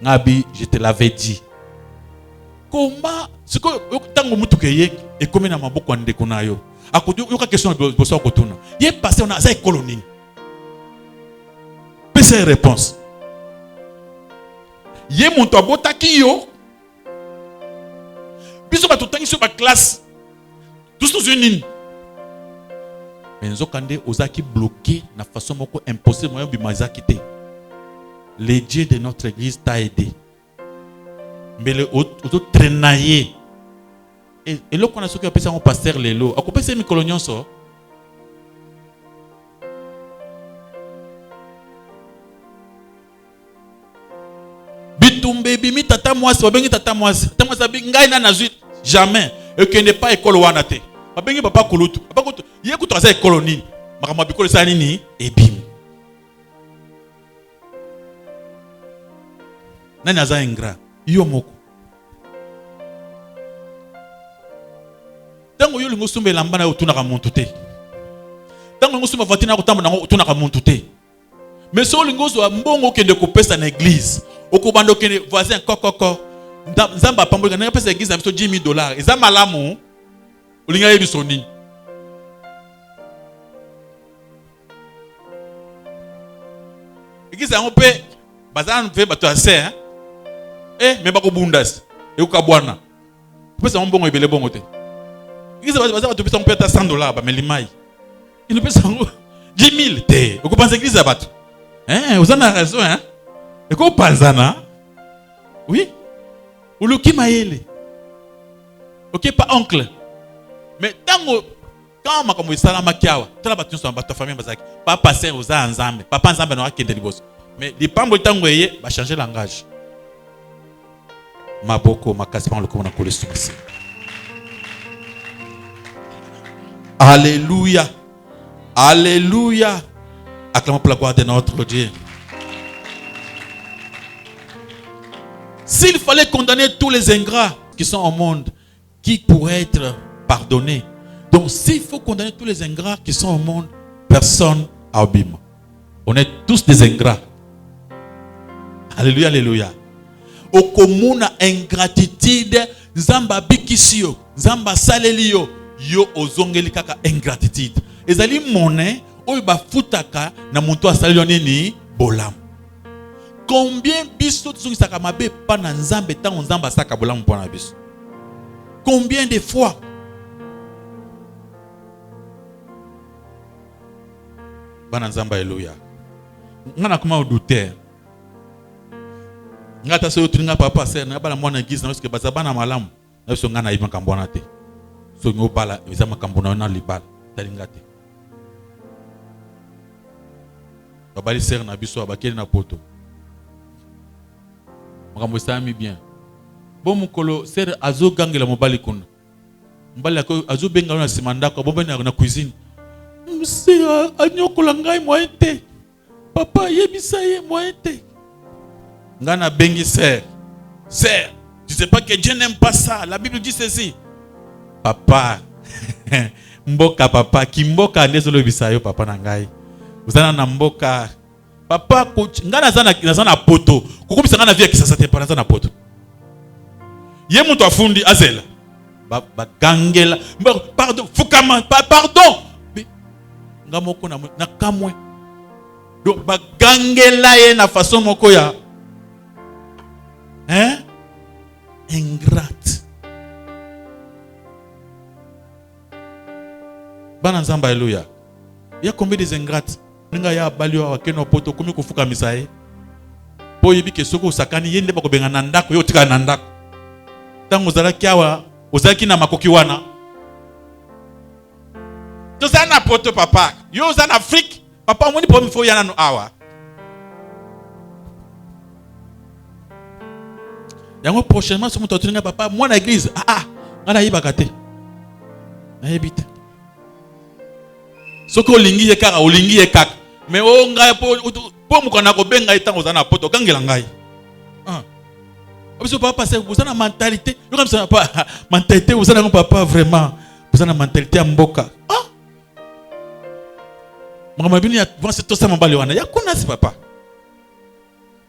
Nabi, je te l'avais dit. Comment ce que tango mutukeye et comme na maboko ndeko na yo. Akodi yoka question de so kotuna. Yé passé on a za colonie. Pese réponse. Yé muntu abotaki yo. Biso ba totangi sur ba classe. Tous nos unis. Mais nzokande ozaki bloqué na façon moko impossible moyen bimaza kité. Le Dieu de notre église t'a aidé. Mais le auto traînaillé. Et là qu'on a ce qu'on appelle ça un pasteur Lelo. A coupé ces micronions ça. Bitumbe bimi tata moi c'est bengi tata moi. Tata moi ça bi ngai na nazuit jamais. Et que n'est pas école wanate. Ba bengi papa kulutu. Papa kulutu. Yé ko tracer école ni. Makama bikolo ça nini et bim. Nani aza ingrat yo moko tango yo lingo sumbe lamba na otuna ka muntu te tango lingo sumba vatina ko tamba na otuna ka muntu te mais so lingo zo mbongo kende ko pesa na église okobando kende voisin kokoko nzamba pambola na pesa église na biso $10,000 eza malamu olinga yebiso nini église en pe bazan fe bato ase hein. Mais bako bundas et au kabwana peut ça un bon ebele bon côté ils va te pesa on peut ta $100 ba melimai il ne peut ça 10,000 te au pense église abat hein vous en avez raison hein et ko panzana oui ou le qui maele OK pas oncle mais tango quand ma comme ça la makiawa tala batun so ba ta famille bazaki pas passer aux nzambe papa nzambe no akende liboso mais les pambo tango yé va changer langage. Maboko makaspan le komona kole sumasi. Alléluia. Alléluia. Acclamons pour la gloire de notre Dieu. S'il fallait condamner tous les ingrats qui sont au monde, qui pourraient être pardonnés. Donc s'il faut condamner tous les ingrats qui sont au monde, personne abîme. On est tous des ingrats. Alléluia, alléluia. Okomuna ingratitude zamba bikisio zamba salelio yo ozongeli kaka ingratitude ezali monnaie oyo bafutaka na muntu asalelio nini bolam combien biso tuzongisaka mabe pa na nzambe tango nzamba saka bolam mpona biso Combien de fois? Bananzamba, alléluia. Ngana comment douter? Ngata se yotuninga papa sœur na bala mwana église na que bazabana malamu na so ngana iba kambona te. So ngobala bizama kambona na libala talinga te. Babali sœur na biso abakeli na poto. Makambo sami bien. Bon mukolo sœur azo gangela mobali kuna. Mbali ko azo benga na simanda ko bomba na cuisine. Monsieur anyokola ngai moite. Papa yebisa ye moite. Ngana bengi sœur. Sœur, tu sais pas que Dieu n'aime pas ça. La Bible dit ceci. Papa. Mboka papa kimboka ndezolo bisayo papa na ngai. Uzana na mboka. Papa ngana zana poto. Kukumisa ngana via kisasa te pana zana poto. Ye mutu afundi azela. Ba gangela. Pardon, fukama, pardon. Ngamoko na kamwe. Donc ba gangela ye na façon moko ya. Hein? Ingrate. Bananzamba, alléluia. Il y a combien des ingrates? Ninga ya balio wa keno poto kumi kufuka misae. Po yebi ke soko sakani yende bako benga nandako yo tika nandako. Tango zalaki awa ozalaki na makoki wana. Tozana poto papa. Yo zana Afrique. Papa omoni po mfo yana no awa. Yango prochainement somo totuninga papa moi na église. Ngana yibaka te. Na yebite. Soko olingi ye kaka olingi ye kaka. Mais o ngai po mukana ko benga itango zana poto kangela ngai. Obiso papa c'est vous avez mentalité. Yo comme ça papa mentalité vous avez papa vraiment. Vous avez mentalité ya mboka. Mama bini ya vance to ça mabali wana. Ya kuna si papa.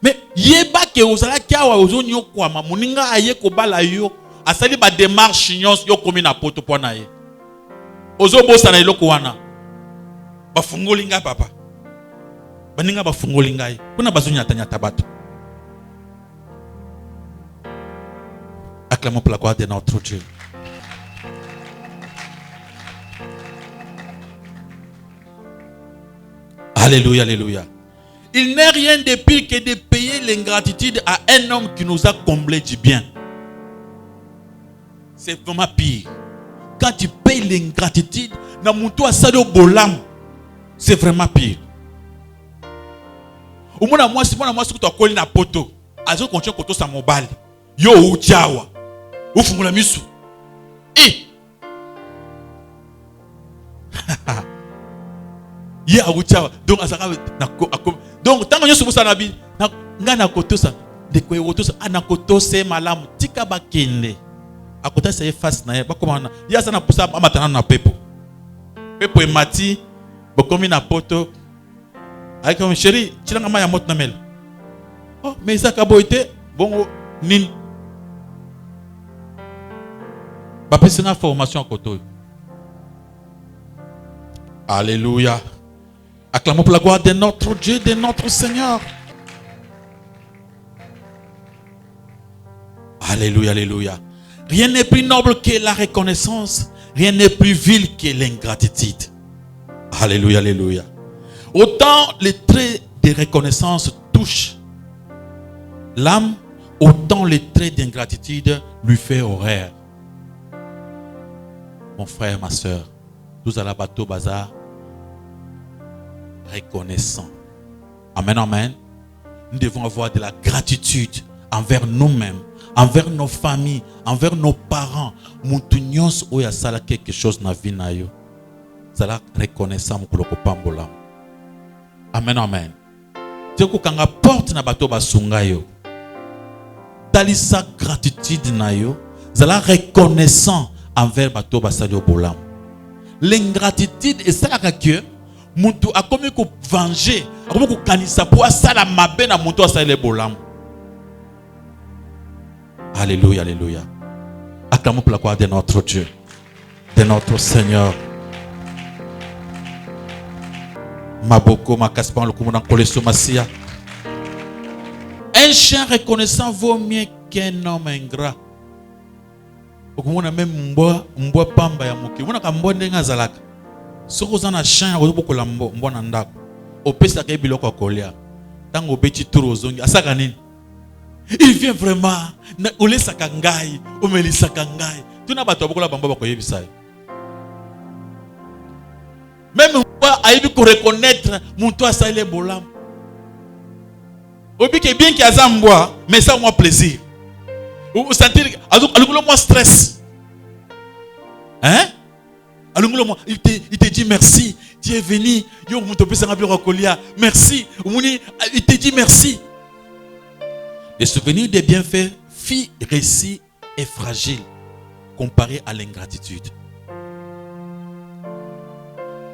Mais yeba ke ozala kiawa ozonyo kwa mamuninga aye ko bala yo asali ba démarche nyons yo komi na poto pona ye. Ozo bosa na eloko wana. Ba fungolinga papa. Baninga ba fungolinga ye. Kuna bazunya tanya tabato. Acclamons pour la gloire de notre Dieu. Alléluia, alléluia. Il n'est rien de pire que de payer l'ingratitude à un homme qui nous a comblé du bien. C'est vraiment pire. Quand tu payes l'ingratitude, c'est vraiment pire. Au moins, moi, si tu as collé na poto, azo continue koto sa mobile. Yo ujawa. Ufungula misu. Ya ujawa. Donc azaka donc tant que nous sommes na bi ngana koto sa de ko yoto sa anakoto se malamu tika bakende. Akota se face na ye bakoma ya sana pusa amatana na pepo. Pepo emati bokomi na poto. Ay comme chérie, chilanga maya mot na mel. Oh, mais ça kaboite bon nin. Ba pesena formation à koto. Alléluia. Acclamons pour la gloire de notre Dieu, de notre Seigneur. Alléluia, alléluia. Rien n'est plus noble que la reconnaissance. Rien n'est plus vil que l'ingratitude. Alléluia, alléluia. Autant les traits de reconnaissance touchent l'âme, autant les traits d'ingratitude lui fait horreur. Mon frère, ma soeur, nous allons à bateau bazar reconnaissant. Amen, amen. Nous devons avoir de la gratitude envers nous-mêmes, envers nos familles, envers nos parents. Moutunions ou yasala quelque chose na vie na yo. Zala reconnaissant mukuloko pambola. Amen, amen. Teko kanga porte na bato basunga yo. Talisa gratitude na yo. Zala reconnaissant envers bato basali bolam. L'ingratitude est ça que Muntu a comme ko venger, a comme ko kanisa pour asala mabe na muntu asala bolam. Alléluia, alléluia. Acclamons pour la gloire de notre Dieu, de notre Seigneur. Maboko makaspan lokumuna koleso masia. Un chien reconnaissant vaut mieux qu'un homme ingrat. okomona même mbwa pamba ya moke. Mona ka mbwa ndenga zalaka. Soko za na champ ya bokola mbwa na ndako. Opesa ka biloko kolia. Tango beti turo ozongi asaka nini? Il vient vraiment olesaka ngai, omelisaka ngai. Tuna bato bokola bamba bakoyebisa. Même mbwa aibi ko reconnaître muntu asale bolam. Obi que bien qu'il y a mbwa, mais ça moi plaisir. Ou sentir alungulo moi stress. Hein? Alungulo moi il te dit merci, tu es venu, yo muntu pesa ngabiro kolia. Merci. Il te dit merci. Les souvenirs des bienfaits fit récit et fragile comparé à l'ingratitude.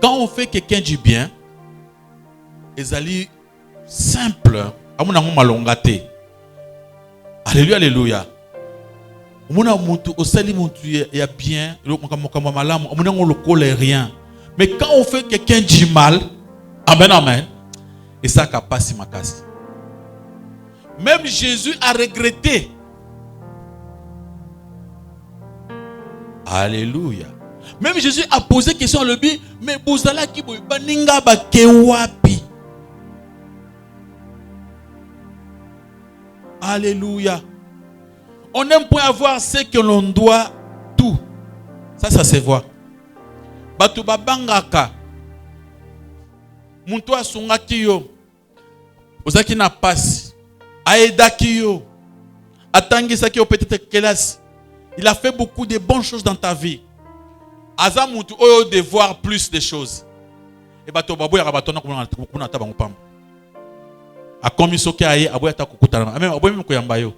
Quand on fait quelqu'un du bien, les alliés simples, alléluia, alléluia. Mais quand on fait quelqu'un du mal, amen, amen, et ça capace ma casse. Même Jésus a regretté. Alléluia. Même Jésus a posé question à lui, mais bozala ki boy baninga ba kewapi. Alléluia. On n'aime point avoir ce que l'on doit tout. Ça se voit. Batu babangaka. Muntu asungaki yo. Ozaki na passe. Aedaki yo. Atangisaki yo peut-être kelas. Il a fait beaucoup de bonnes choses dans ta vie. Azamutu oyo de voir plus de choses. Et bato baboya rabatona kuna tabango pamba. Akomi soki aye aboya ta kukutana. Amen aboya mko yamba yo.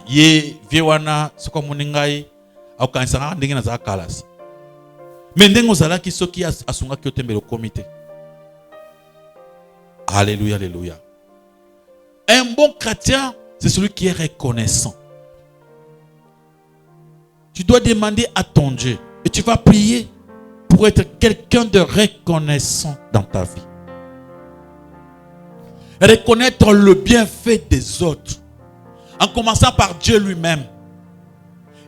Ye viewana soko muningai au kansanga ndenge na za kalas. Mais ndengo zalaki soki asunga ki otembele comité. Alléluia, alléluia. Un bon chrétien, c'est celui qui est reconnaissant. Tu dois demander à ton Dieu et tu vas prier pour être quelqu'un de reconnaissant dans ta vie. Reconnaître le bienfait des autres, en commençant par Dieu lui-même.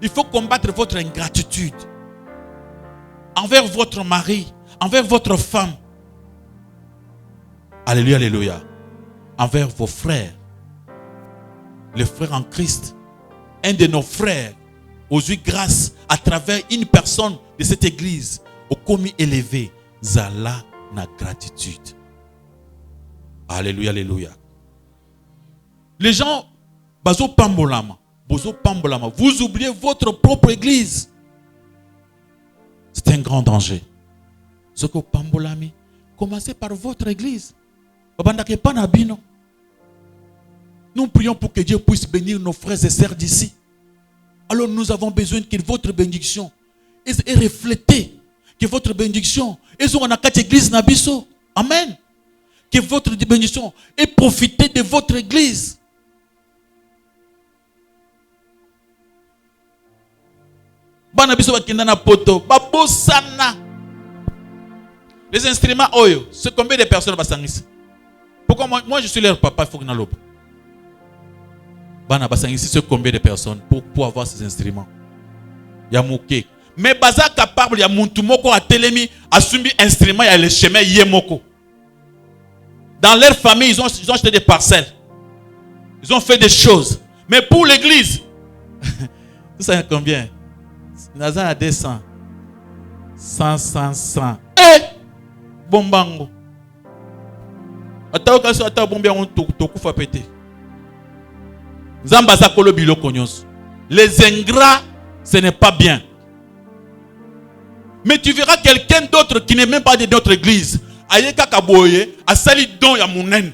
Il faut combattre votre ingratitude envers votre mari, envers votre femme. Alléluia, alléluia. Envers vos frères, les frères en Christ. Un de nos frères aux yeux grâce à travers une personne de cette église au commis élevé zala na gratitude. Alléluia, alléluia. Les gens bazo pambolama, vous oubliez votre propre église. C'est un grand danger. Ce que pambolami, commencez par votre église. Nous prions pour que Dieu puisse bénir nos frères et sœurs d'ici. Alors nous avons besoin que votre bénédiction est reflétée. Que votre bénédiction est dans notre église Nabiso. Amen. Que votre bénédiction ait profité de votre église. Les instruments oyo, c'est combien de personnes basangisi? Pourquoi moi je suis leur papa, il faut que je l'aube. Bana basangisi, c'est combien de personnes pour avoir ces instruments? Yamouke. Mais baza capable ya muntu moko a telemi assumer instrument ya le chemin yemoko. Dans leur famille, ils ont acheté des parcelles. Ils ont fait des choses. Mais pour l'église, tout ça combien? Nazan a 200. 100. Eh! Bombango. Ata okaso ata bombiango tokufa pété. Zamba za kolo biloko nyonso. Les ingrats, ce n'est pas bien. Mais tu verras quelqu'un d'autre qui n'est même pas de notre église. Ayeka kaboye, asali don ya munen.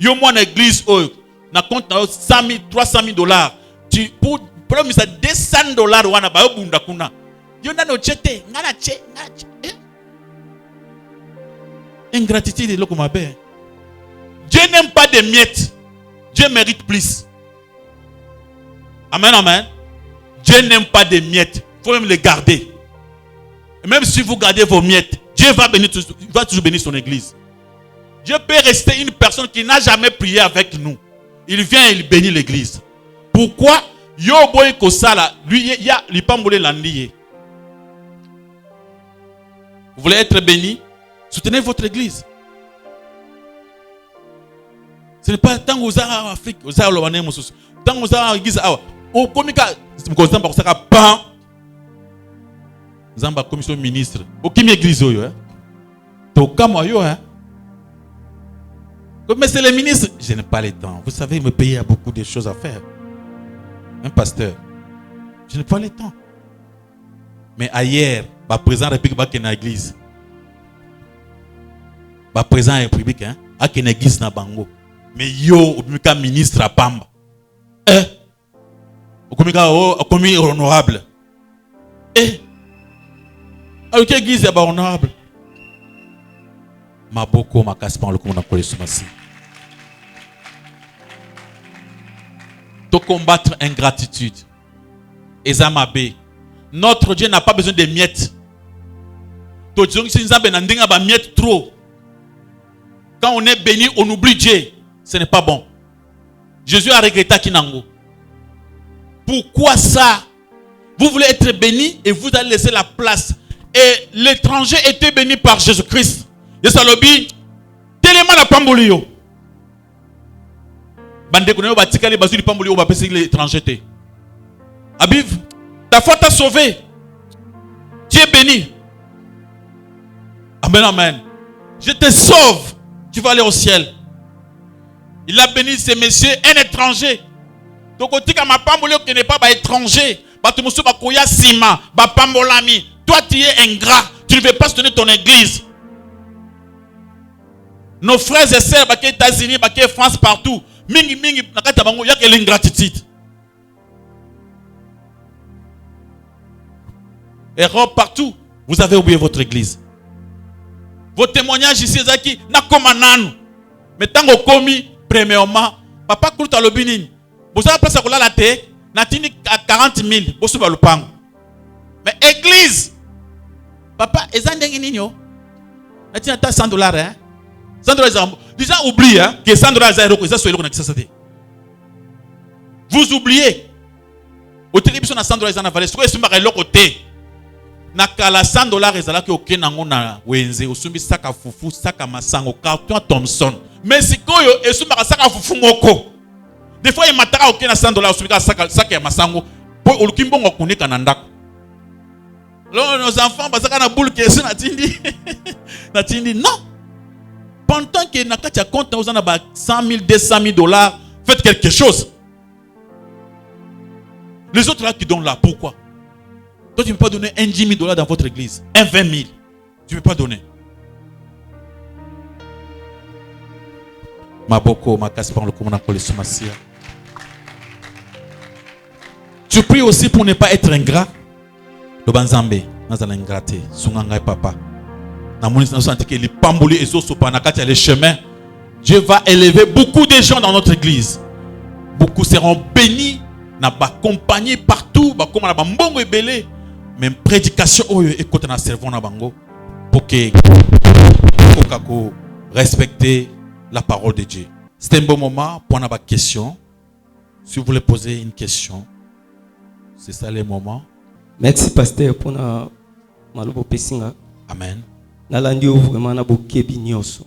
Yo moi na église oyo, na compte na 100 000, 300 000 dollars. Tu pour promis à 200 dollars wana ba yo bunda kuna. Yo na no chete, ngana che. Ingratitude est là comme abbé. Dieu n'aime pas des miettes. Dieu mérite plus. Amen, amen. Dieu n'aime pas des miettes. Il faut même les garder. Et même si vous gardez vos miettes, Dieu va toujours bénir son église. Dieu peut rester une personne qui n'a jamais prié avec nous. Il vient et il bénit l'église. Pourquoi? Yo boy kosala, lui il y a l'ipambole landiye. Vous voulez être béni? Soutenez votre église. Ce n'est pas tant aux Arabes en Afrique, aux Arabes en Afrique, tant aux Arabes en église. Au comika, c'est pour ça que pan. Zamba commission ministre. Au qui église yo hein? Toka moi yo hein? Mais c'est les ministres. Je n'ai pas le temps. Vous savez, me pays a beaucoup de choses à faire. Un pasteur. Je n'ai pas le temps. Mais ailleurs, le président de la République est dans l'église. Le président de la République est dans l'église na bango. Mais yo, au ministre à Pamba. Au commis honorable. Alors quelle église est honorable? Ma boko ma casse pas le comment on a collé ce massif. De combattre ingratitude. Ezamabe. Notre Dieu n'a pas besoin de miettes. Trop. Quand on est béni, on oublie Dieu. Ce n'est pas bon. Jésus a regretté Kinango. Pourquoi ça? Vous voulez être béni et vous allez laisser la place. Et l'étranger était béni par Jésus-Christ. Et ça le dit. Tellement la pambolio. Bande kono batikali bazuli pambolio ba pesi l'étranger. Abiv, ta foi t'a sauvé. Tu es béni. Amen, amen. Je te sauve. Tu vas aller au ciel. Il a béni ces messieurs, un étranger. Donc, on dit que ma pambolio qui n'est pas étranger. Toi, tu es ingrat. Tu ne veux pas soutenir ton église. Nos frères et sœurs, aux États-Unis, en France, partout. Mingi, mingi, il y a que l'ingratitude. Europe, partout. Vous avez oublié votre église. Vos témoignages ici, Zaki, n'a comme un mais tant qu'on commis, premièrement, papa Kouta Lobinin. Vous avez place à la tête, n'a tini à 40 000, vous souvenez le pan. Mais église, papa, est-ce que vous avez dit 100 $, hein? 100 $, déjà oubliez hein, que 100 $, vous oubliez. Au télévision, 100 $, en valeur, ce que vous avez l'autre côté. Nakala 100 $, ezala ki oke nango na wenze osumbi saka fufu saka masango carton Thomson mais sikoyo esumba saka fufu moko des fois il mataka oke na 100 $, osumbi saka ya masango po olukimbongo kunika na ndako. Nos enfants basaka na boule que na tindi na tindi non pendant que na kati ya compte aux na ba 100 000 200 000 $, faites quelque chose. Les autres là qui donnent là, pourquoi? Toi, tu ne peux pas donner un 10 000 $ dans votre église. Un 20 000. Tu ne peux pas donner. Maboko, ma casse par le commandant police Massia. Tu pries aussi pour ne pas être ingrat. Le banzambe, nous allons ingrater. Sunganga et papa. Dans mon instant, que les pamboli et sopanakati les chemins. Dieu va élever beaucoup de gens dans notre église. Beaucoup seront bénis, n'a pas accompagné partout, comme la bambongo et belé. Mais prédication écoute na servon na bango pour que respecter la parole de Dieu. C'est un bon moment pour avoir une question. Si vous voulez poser une question, c'est ça le moment. Merci pasteur pour na malobo pesinga. Amen. Nalandi vraiment na bokebi nyoso.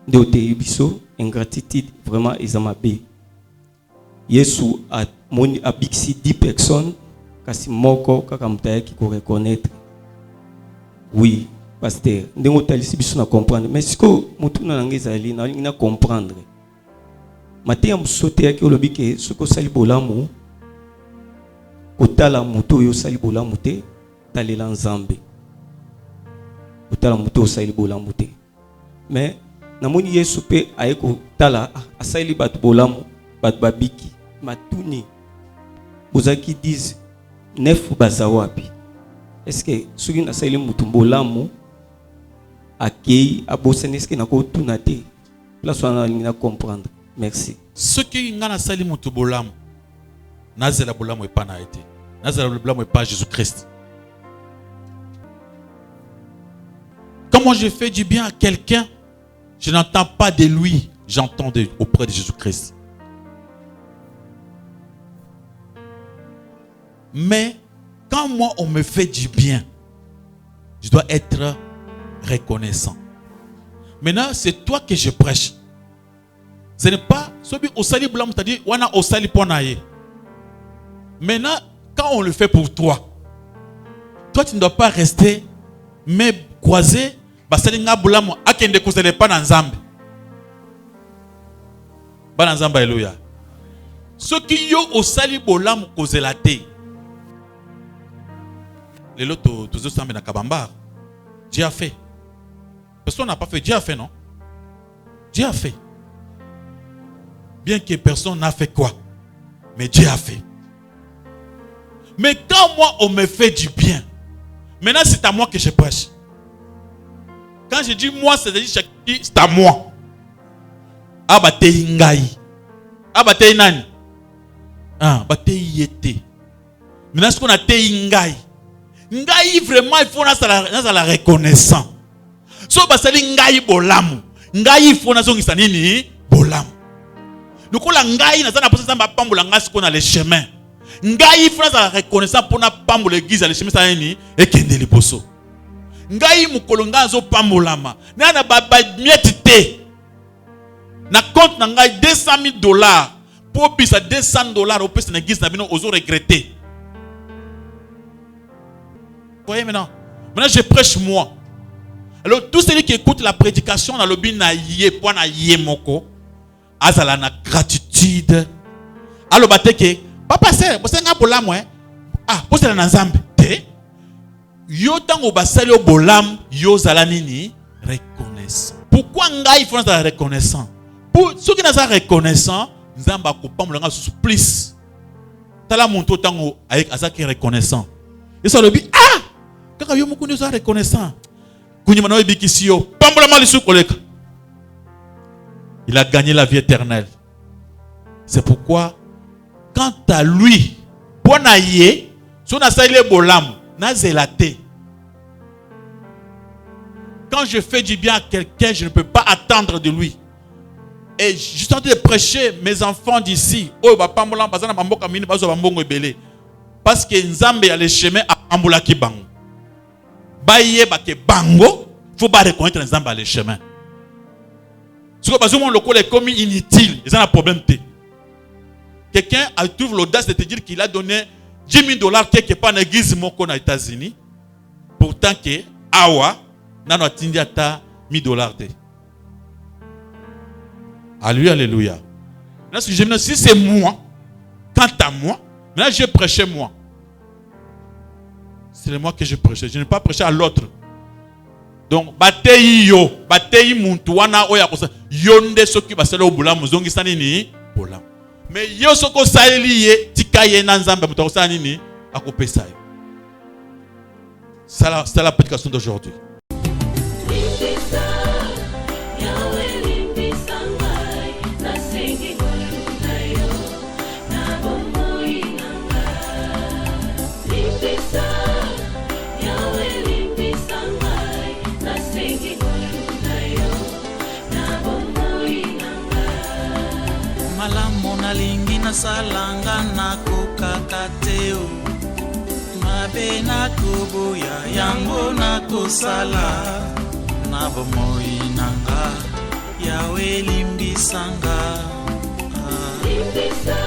De biso ingratitude vraiment ezamabe. Yesu a moni abixi 10 personnes. Kasi moko kaka mutaya qui ko reconnaître. Oui, pasteur, ndengo talisi biso na comprendre. Mais siko mutu na ngezali na comprendre. Mateya musote yaki olobi ke soko sali bolamu kotala mutu yo sali bolamu te talela nzambe. Kotala mutu yo sali bolamu te. Mais namoni Yesu pe ayeko tala asali batu bolamu batu babiki matuni. Ozaki disent nefu bazawapi. Est-ce que soki na sali mutu bolamu akei abosene est-ce que nako tunate place wana na comprendre. Merci. Ce qui ngana sali mutu bolamu nazela bolamu epa na été. Nazela bolamu epa Jésus-Christ. Comment je fais du bien à quelqu'un, je n'entends pas de lui, j'entends auprès de Jésus-Christ. Mais quand moi, on me fait du bien, je dois être reconnaissant. Maintenant, c'est toi que je prêche. Ce n'est pas celui au sali blanc, c'est-à-dire wana au sali ponaye. Maintenant, quand on le fait pour toi, tu ne dois pas rester mais croisé basali nga blanc akende kozele pas na nzambe. Ba na nzamba alléluia. Ce qui yo au sali bolam kozela te. Les lots tous ensemble na kabambar. Dieu a fait. Personne n'a pas fait, Dieu a fait, non? Dieu a fait. Bien que personne n'a fait quoi, mais Dieu a fait. Mais quand moi on me fait du bien, maintenant c'est à moi que je prêche. Quand je dis moi, c'est à moi. Abate ingai. Abate nani. Abate yete. Maintenant ce qu'on a te ingai. Ngai vraiment il faut la reconnaissance. So basali ngai bolamu. Ngai il faut na zongisa nini bolamu. Nous la ngai na zana posa zamba pambola ngasi ko na le chemin. Ngai il faut na reconnaissance pour na pambola l'église le chemin ça nini et kende liboso. Ngai mukolonga zo pambolama. Na ba mietite. Na compte na ngai $200,000 pour bisa $200 au pèse na église na bino ozo regretter. Vous voyez maintenant? Maintenant je prêche moi. Alors tous ceux qui écoutent la prédication dans le bin na yé point na yé moko azala na gratitude. Alors bateke papa c'est bosenga bolam ouais. Posela na nzambe te. Yo tango basali o bolam yo zala nini reconnaissant. Pourquoi ngai faut na reconnaissant? Pour ceux qui na za reconnaissant, nzamba ko pamolanga sous plus. Tala monto tango avec azaki reconnaissant. Et ça le bi kaka yo mukundi za reconnaissant. Il a gagné la vie éternelle. C'est pourquoi, quant à lui, quand je fais du bien à quelqu'un, je ne peux pas attendre de lui. Et je suis en train de prêcher mes enfants d'ici. Parce que Nzambe a le chemin à Amboula Kibang. Baye bake bango, faut pas reconnaître les âmes à les chemins. Ce que parce que mon local est commis inutile, ils ont un problème. Quelqu'un a trouvé l'audace de te dire qu'il a donné $10,000 quelque part dans l'église moko aux États-Unis. Pourtant que awa nano atindi ata $1,000. Alléluia. Maintenant si c'est moi, quant à moi, maintenant je prêchais moi. C'est moi que je prêche. Je n'ai pas prêché à l'autre. Donc, batei yo, batei muntuana oya kosa. Yonde soki baselo obula muzongi sanini bola. Mais yo soko saeliye tikaye na nzambe muto sanini akopesa yo. C'est la prédication d'aujourd'hui. Nalingi na salanga na kokakateo mabe na kubuya yango na kosala na bomoi nanga yawe limbisanga limbisa